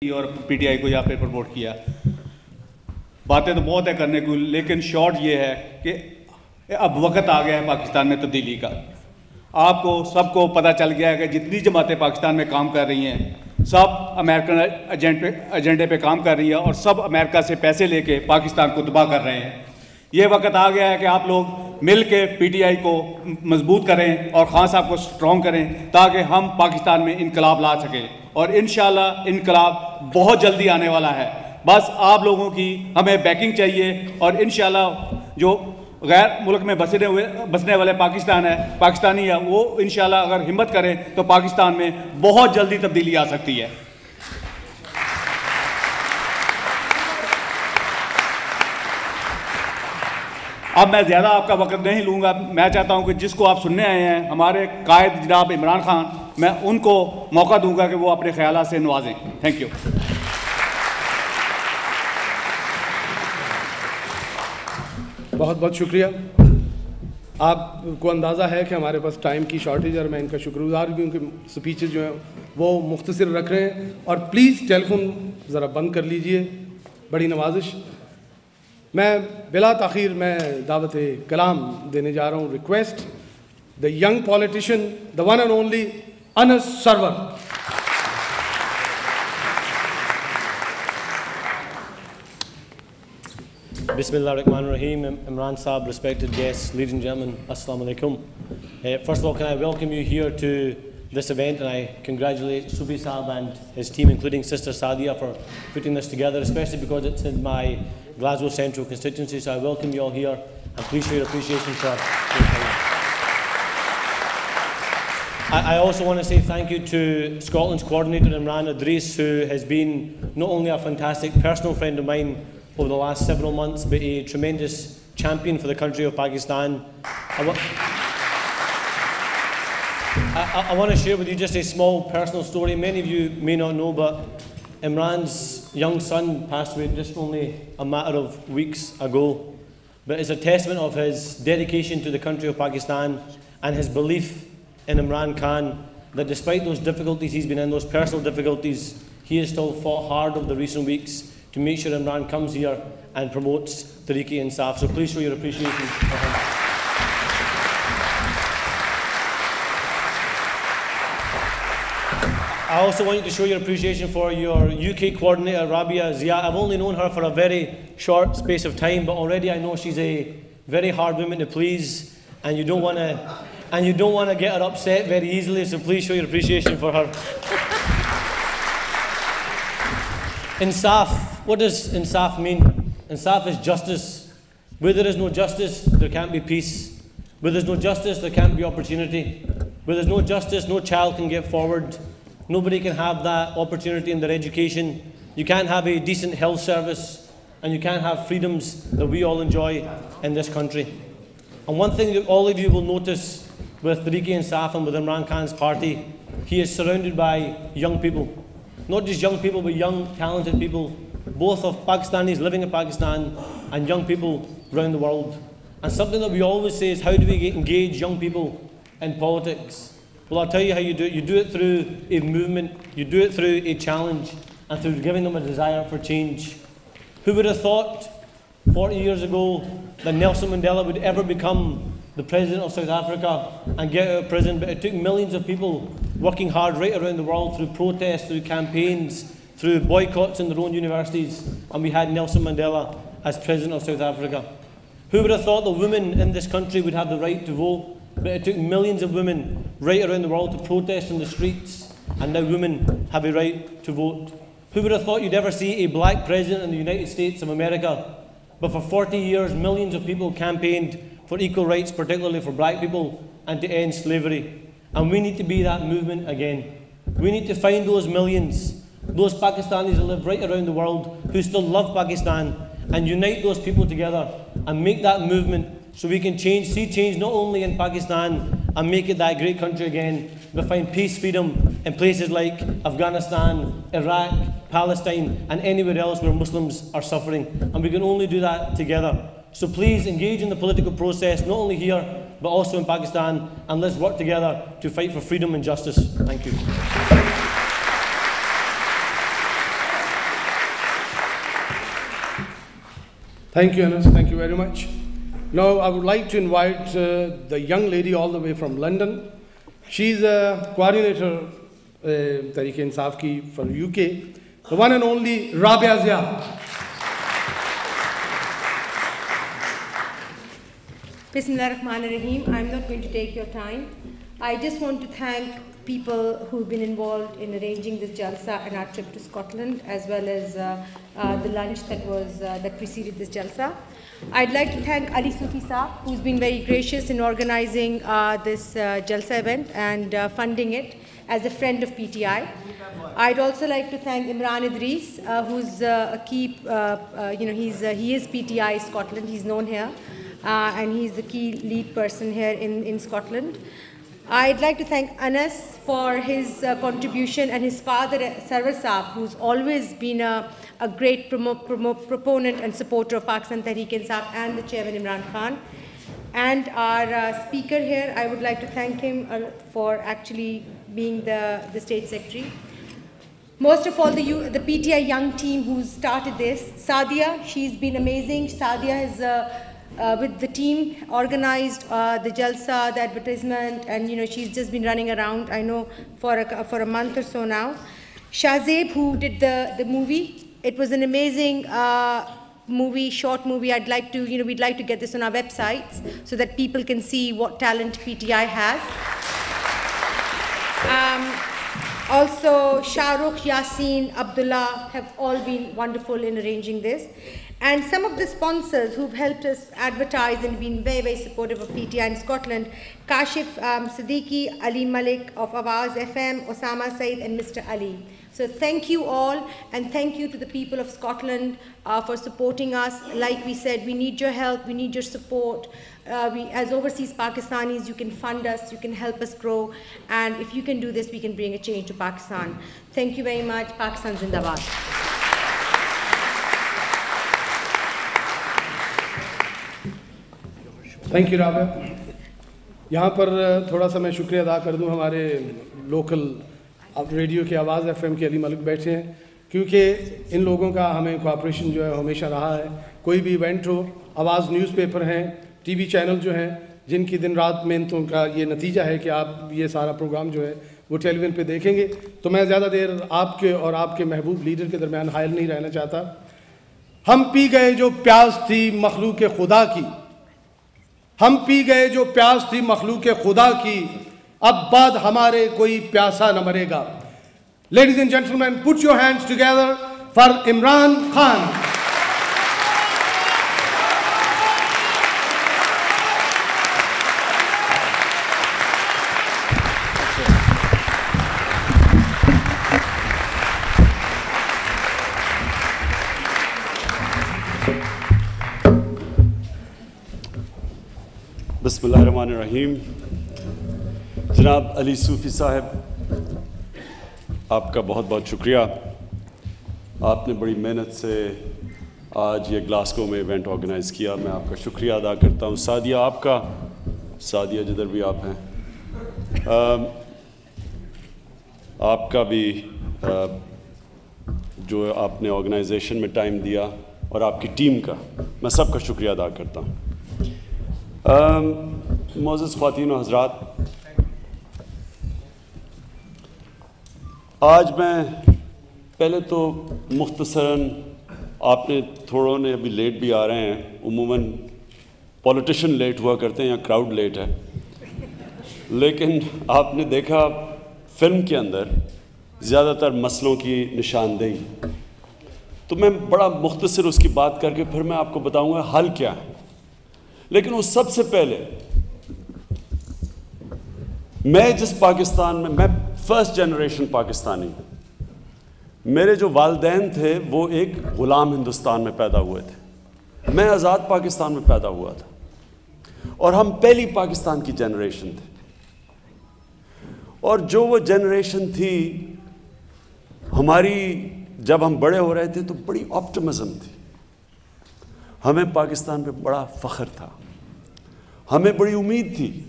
اور P T I کو یہاں پہ پروموٹ کیا. باتیں تو بہت ہے کرنے کو, لیکن شارٹ یہ ہے کہ اب وقت آ گیا ہے پاکستان میں تبدیلی کا. آپ کو سب کو پتہ چل گیا ہے کہ جتنی جماعتیں پاکستان میں کام کر رہی ہیں سب امریکن ایجنڈے پہ کام کر رہی ہیں اور سب امریکہ سے پیسے لے کے پاکستان کو تباہ کر رہے ہیں. یہ وقت آ گیا ہے کہ آپ لوگ مل کے پی ٹی آئی کو مضبوط کریں اور خان صاحب کو سٹرونگ کریں تاکہ ہم پاکستان میں انقلاب لا سکیں. اور انشاءاللہ انقلاب بہت جلدی آنے والا ہے. بس آپ لوگوں کی ہمیں بیکنگ چاہیے اور انشاءاللہ جو غیر ملک میں بسنے والے پاکستانی ہے وہ انشاءاللہ اگر ہمت کریں تو پاکستان میں بہت جلدی تبدیلی آ سکتی ہے. اب میں زیادہ آپ کا وقت نہیں لوں گا. میں چاہتا ہوں کہ جس کو آپ سننے آئے ہیں ہمارے قائد جناب عمران خان, میں ان کو موقع دوں گا کہ وہ اپنے خیالات سے نوازیں. Thank you. بہت بہت شکریہ. آپ کو اندازہ ہے کہ ہمارے پاس ٹائم کی شارٹیج, اور میں ان کا شکر گزار بھی ہوں کہ سپیچز جو ہیں وہ مختصر رکھ رہے ہیں. اور پلیز ٹیلی فون ذرا بند کر لیجئے, بڑی نوازش. میں بلا تاخیر میں دعوت کلام دینے جا رہا ہوں. Request the young politician, the one and only Anas Sarwar. Bismillah ar-Rahman ar-Rahim. Imran Saab, respected guests, ladies and gentlemen, Assalamu alaikum. First of all, can I welcome you here to this event, and I congratulate Subi Saab and his team, including Sister Sadia, for putting this together, especially because it's in my Glasgow Central constituency. So I welcome you all here, and please show your appreciation for your time. I also want to say thank you to Scotland's coordinator, Imran Idris, who has been not only a fantastic personal friend of mine over the last several months, but a tremendous champion for the country of Pakistan. I want to share with you just a small personal story. Many of you may not know, but Imran's young son passed away just only a matter of weeks ago. But it's a testament of his dedication to the country of Pakistan and his belief in Imran Khan, that despite those difficulties he's been in, those personal difficulties, he has still fought hard over the recent weeks to make sure Imran comes here and promotes Tehreek-e-Insaf. So please show your appreciation for him. I also want you to show your appreciation for your UK coordinator, Rabia Zia. I've only known her for a very short space of time, but already I know she's a very hard woman to please, and you don't want to get her upset very easily, so please show your appreciation for her. Insaf, what does Insaf mean? Insaf is justice. Where there is no justice, there can't be peace. Where there's no justice, there can't be opportunity. Where there's no justice, no child can get forward. Nobody can have that opportunity in their education. You can't have a decent health service, and you can't have freedoms that we all enjoy in this country. And one thing that all of you will notice with Tehreek-e-Insaf and with Imran Khan's party, he is surrounded by young people. Not just young people, but young, talented people, both of Pakistanis living in Pakistan and young people around the world. And something that we always say is, how do we engage young people in politics? Well, I'll tell you how you do it. You do it through a movement, you do it through a challenge, and through giving them a desire for change. Who would have thought 40 years ago that Nelson Mandela would ever become the president of South Africa and get out of prison? But it took millions of people working hard right around the world through protests, through campaigns, through boycotts in their own universities, and we had Nelson Mandela as president of South Africa. Who would have thought that women in this country would have the right to vote? But it took millions of women right around the world to protest in the streets, and now women have a right to vote. Who would have thought you'd ever see a black president in the United States of America? But for 40 years, millions of people campaigned for equal rights, particularly for black people, and to end slavery. And we need to be that movement again. We need to find those millions, those Pakistanis that live right around the world who still love Pakistan, and unite those people together and make that movement so we can see change not only in Pakistan and make it that great country again, but find peace, freedom in places like Afghanistan, Iraq, Palestine, and anywhere else where Muslims are suffering. And we can only do that together. So please engage in the political process, not only here, but also in Pakistan, and let's work together to fight for freedom and justice. Thank you. Thank you, Anas. Thank you very much. Now, I would like to invite the young lady all the way from London. She's a coordinator, Tehreek-e-Insaf ki for UK, the one and only Rabia Zia. Bismillahirrahmanirrahim. I'm not going to take your time. I just want to thank people who've been involved in arranging this jalsa and our trip to Scotland, as well as the lunch that preceded this jalsa. I'd like to thank Ali Sufi Saab, who's been very gracious in organizing this jalsa event and funding it as a friend of PTI. I'd also like to thank Imran Idris, who's a key, he is PTI Scotland, he's known here, and he's the key lead person here in Scotland. I'd like to thank Anas for his contribution, and his father, Sarwar Saab, who's always been a great proponent and supporter of Pakistan Tehreek-e-Insaf, and the chairman, Imran Khan. And our speaker here, I would like to thank him for actually being the state secretary. Most of all, the PTI young team who started this. Sadia, she's been amazing. Sadia has with the team organized the jalsa, the advertisement, and she's just been running around, I know, for a month or so now. Shahzeb, who did the movie, it was an amazing movie, short movie. I'd like to, we'd like to get this on our websites so that people can see what talent PTI has. Also, Shahrukh, Yasin, Abdullah have all been wonderful in arranging this. And some of the sponsors who've helped us advertise and been very, very supportive of PTI in Scotland: Kashif Siddiqui, Ali Malik of Awaz FM, Osama Said, and Mr. Ali. So thank you all, and thank you to the people of Scotland for supporting us. Like we said, we need your help, we need your support. As overseas Pakistanis, you can fund us, you can help us grow, and if you can do this, we can bring a change to Pakistan. Thank you very much. Pakistan Zindabad. Thank you राबा. यहाँ पर थोड़ा सा मैं शुक्रिया अदा कर दूँ हमारे लोकल रेडियो के आवाज़ एफएम के अली मलिक बैठे हैं, क्योंकि इन लोगों का हमें कोऑपरेशन जो है हमेशा रहा है. कोई भी इवेंट हो, आवाज़ न्यूज़पेपर हैं, टीवी चैनल जो हैं, जिनकी दिन रात मेहनतों का ये नतीजा है कि आप ये सारा प्रोग्राम जो है वो टेलीविज़न पे देखेंगे. तो मैं ज़्यादा देर आपके और आपके महबूब लीडर के दरमियान हायल नहीं रहना चाहता. हम पी गए जो प्यास थी मखलूक खुदा की, हम पी गए जो प्यास थी मखलूक खुदा की, अब बाद हमारे कोई प्यासा न मरेगा. Ladies and gentlemen, put your hands together for Imran Khan. बिस्मिल्लाहिर्रहमानिर्रहीम. जनाब अली सूफ़ी साहब, आपका बहुत बहुत शुक्रिया. आपने बड़ी मेहनत से आज ये ग्लासगो में इवेंट ऑर्गेनाइज़ किया, मैं आपका शुक्रिया अदा करता हूँ. सादिया आपका, सादिया जिधर भी आप हैं, आपका भी जो आपने ऑर्गेनाइजेशन में टाइम दिया, और आपकी टीम का मैं सबका शुक्रिया अदा करता हूँ. मोअज़्ज़ज़ ख़वातीन व हज़रात, आज मैं पहले तो मुख्तसरन, आपने थोड़ों ने अभी लेट भी आ रहे हैं, उमूमन पॉलिटिशियन लेट हुआ करते हैं या क्राउड लेट है, लेकिन आपने देखा फ़िल्म के अंदर ज़्यादातर मसलों की निशानदेही, तो मैं बड़ा मुख्तसर उसकी बात करके फिर मैं आपको बताऊंगा हल क्या है. लेकिन उस सबसे पहले मैं जिस पाकिस्तान में, मैं फर्स्ट जनरेशन पाकिस्तानी, मेरे जो वालिदैन थे वो एक ग़ुलाम हिंदुस्तान में पैदा हुए थे, मैं आज़ाद पाकिस्तान में पैदा हुआ था, और हम पहली पाकिस्तान की जनरेशन थे. और जो वो जनरेशन थी हमारी, जब हम बड़े हो रहे थे तो बड़ी ऑप्टिमिज्म थी, हमें पाकिस्तान पे बड़ा फ़ख्र था, हमें बड़ी उम्मीद थी